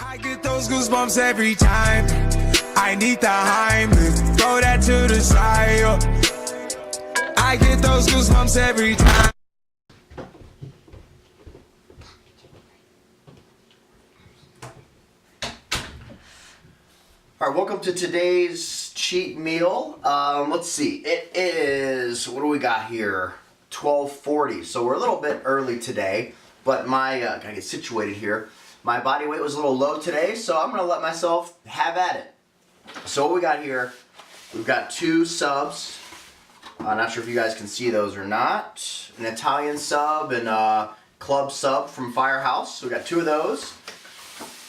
I get those goosebumps every time. I need the Heimlich, throw that to the side. I get those goosebumps every time. All right, welcome to today's cheat meal. Let's see, it is, what do we got here? 12:40, so we're a little bit early today, but gotta get situated here. My body weight was a little low today, so I'm gonna let myself have at it. So what we got here, we've got 2 subs. I'm not sure if you guys can see those or not. An Italian sub and a club sub from Firehouse. So we got 2 of those.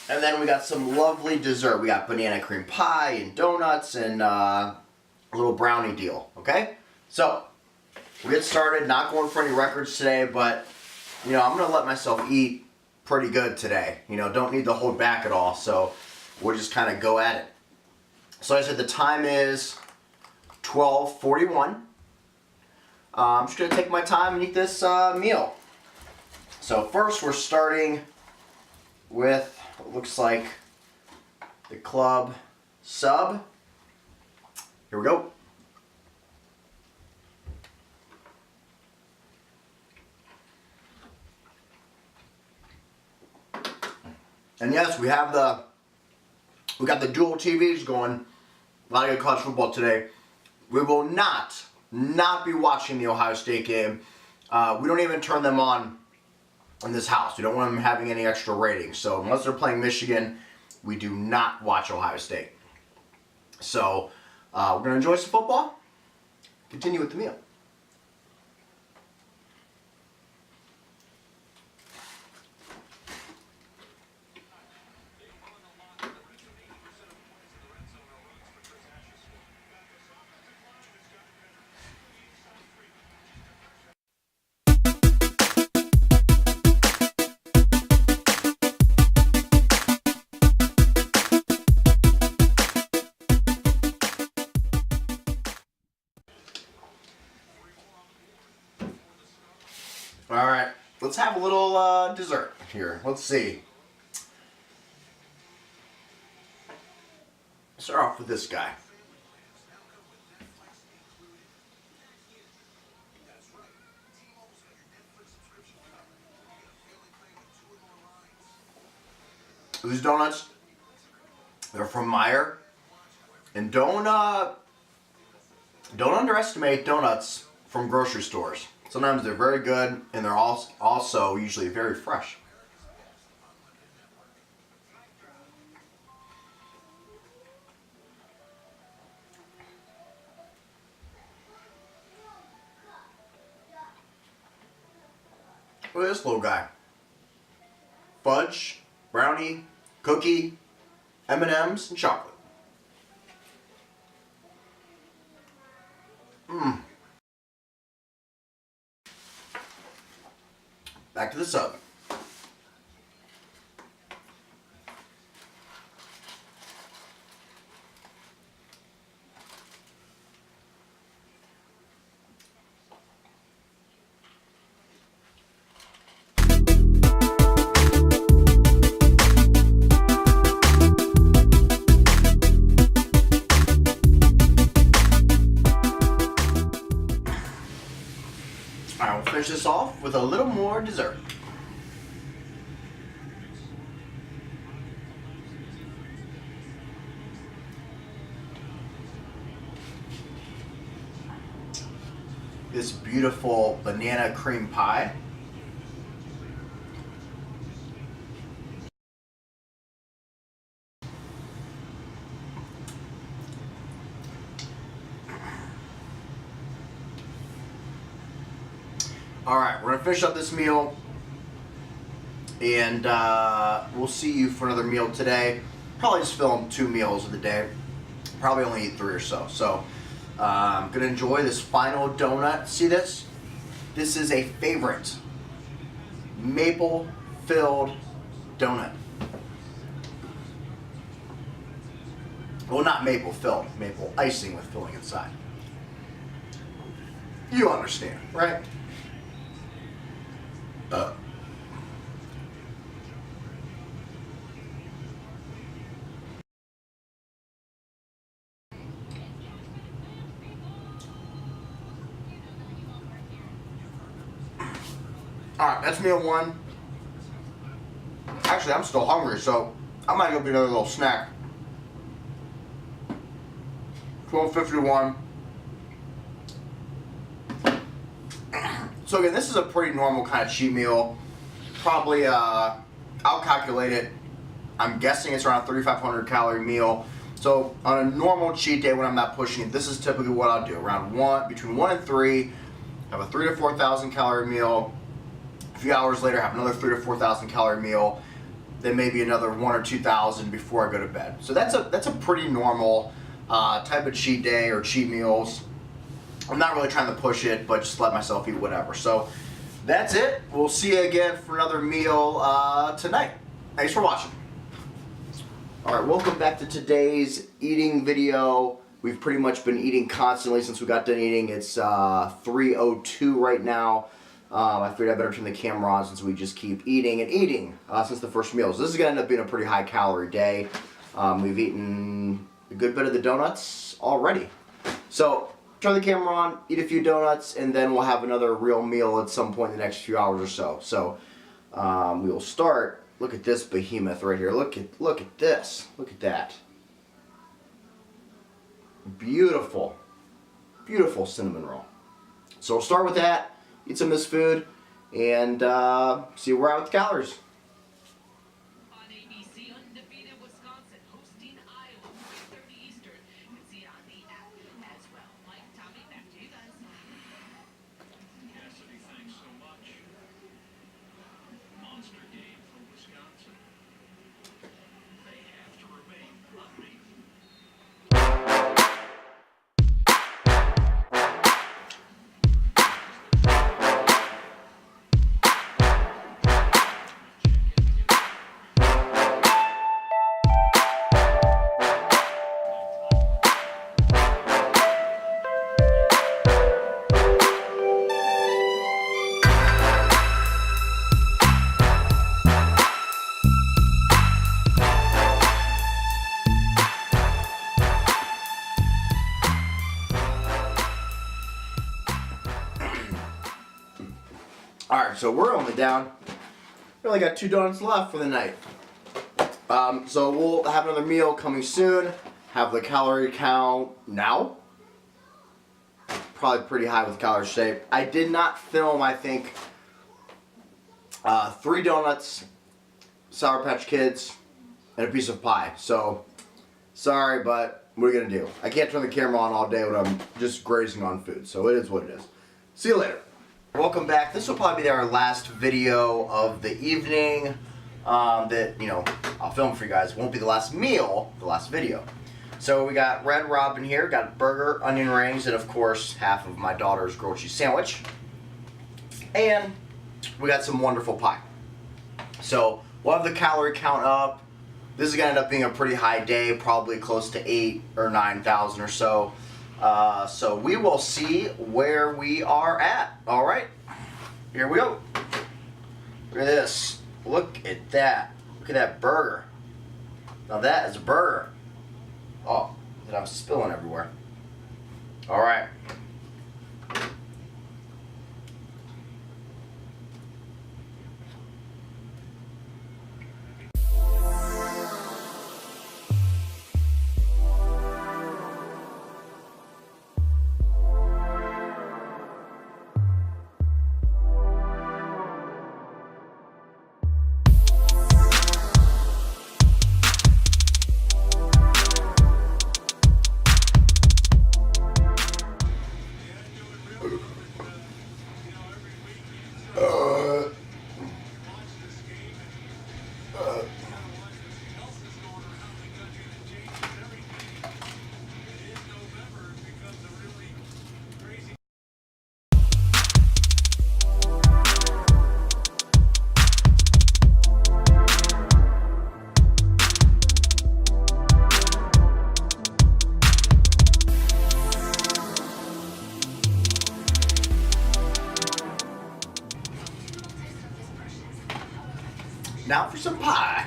And then we got some lovely dessert. We got banana cream pie and donuts and a little brownie deal, okay? So, we'll get started. Not going for any records today, but, you know, I'm going to let myself eat pretty good today. You know, don't need to hold back at all, so we'll just kind of go at it. So I said the time is 12:41. I'm just going to take my time and eat this meal. So first we're starting with what looks like the club sub. Here we go. And yes, we got the dual TVs going. A lot of good college football today. We will not be watching the Ohio State game. We don't even turn them on in this house. We don't want them having any extra ratings. So unless they're playing Michigan, we do not watch Ohio State. So we're going to enjoy some football. Continue with the meal. Alright, let's have a little dessert here. Let's see. Start off with this guy. These donuts, they're from Meijer. And don't underestimate donuts from grocery stores. Sometimes they're very good, and they're also usually very fresh. Look at this little guy. Fudge, brownie, cookie, M&Ms, and chocolate. Back to the sub. Alright, we'll finish this off with a little more dessert. This beautiful banana cream pie. Alright, we're going to finish up this meal, and we'll see you for another meal today. Probably just film 2 meals of the day. Probably only eat 3 or so. So, I'm going to enjoy this final donut. See this? This is a favorite. Maple-filled donut. Well, not maple-filled. Maple icing with filling inside. You understand, right? Alright, that's meal one. Actually, I'm still hungry, so I might go get another little snack. 12:51. So again, this is a pretty normal kind of cheat meal. Probably, I'll calculate it. I'm guessing it's around a 3,500 calorie meal. So on a normal cheat day when I'm not pushing it, this is typically what I'll do. Between 1 and 3, have a 3,000 to 4,000 calorie meal. A few hours later, have another 3,000 to 4,000 calorie meal. Then maybe another 1,000 or 2,000 before I go to bed. So that's a pretty normal type of cheat day or cheat meals. I'm not really trying to push it, but just let myself eat whatever. So that's it. We'll see you again for another meal tonight. Thanks for watching. Alright, welcome back to today's eating video. We've pretty much been eating constantly since we got done eating. It's 3:02 right now. I figured I better turn the camera on since we just keep eating and eating since the first meal. So this is going to end up being a pretty high calorie day. We've eaten a good bit of the donuts already. So turn the camera on, eat a few donuts, and then we'll have another real meal at some point in the next few hours or so. So we will start. Look at this behemoth right here. Look at this. Look at that. Beautiful. Beautiful cinnamon roll. So we'll start with that, eat some of this food, and see where we're at with calories. On ABC, undefeated Wisconsin hosting Iowa, 3:30 Eastern. You can see it on the app as well. Mike, Tommy, back to you guys. Cassidy, thanks so much. Monster game from Wisconsin. They have to remain unbeaten. Alright, so we're only down. We only got 2 donuts left for the night. So we'll have another meal coming soon. Have the calorie count now. Probably pretty high with calorie shape. I did not film, I think, 3 donuts, Sour Patch Kids, and a piece of pie. So, sorry, but what are you going to do? I can't turn the camera on all day when I'm just grazing on food. So it is what it is. See you later. Welcome back. This will probably be our last video of the evening that, I'll film for you guys. It won't be the last meal, the last video. So we got Red Robin here, got burger, onion rings, and of course half of my daughter's grilled cheese sandwich. And we got some wonderful pie. So we'll have the calorie count up. This is going to end up being a pretty high day, probably close to 8,000 or 9,000 or so. So we will see where we are at. All right, here we go. Look at this. Look at that. Look at that burger. Now that is a burger. Oh, that I'm spilling everywhere. All right. Now for some pie.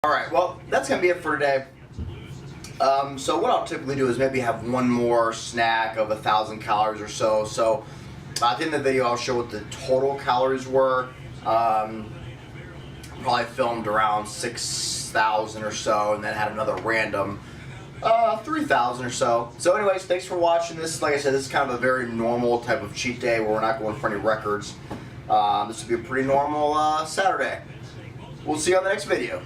Alright, well, that's that's gonna be it for today. So what I'll typically do is maybe have one more snack of 1,000 calories or so. So at the end of the video, I'll show what the total calories were. Probably filmed around 6,000 or so, and then had another random 3,000 or so. So anyways, thanks for watching this. Like I said, this is kind of a very normal type of cheat day where we're not going for any records. This will be a pretty normal Saturday. We'll see you on the next video.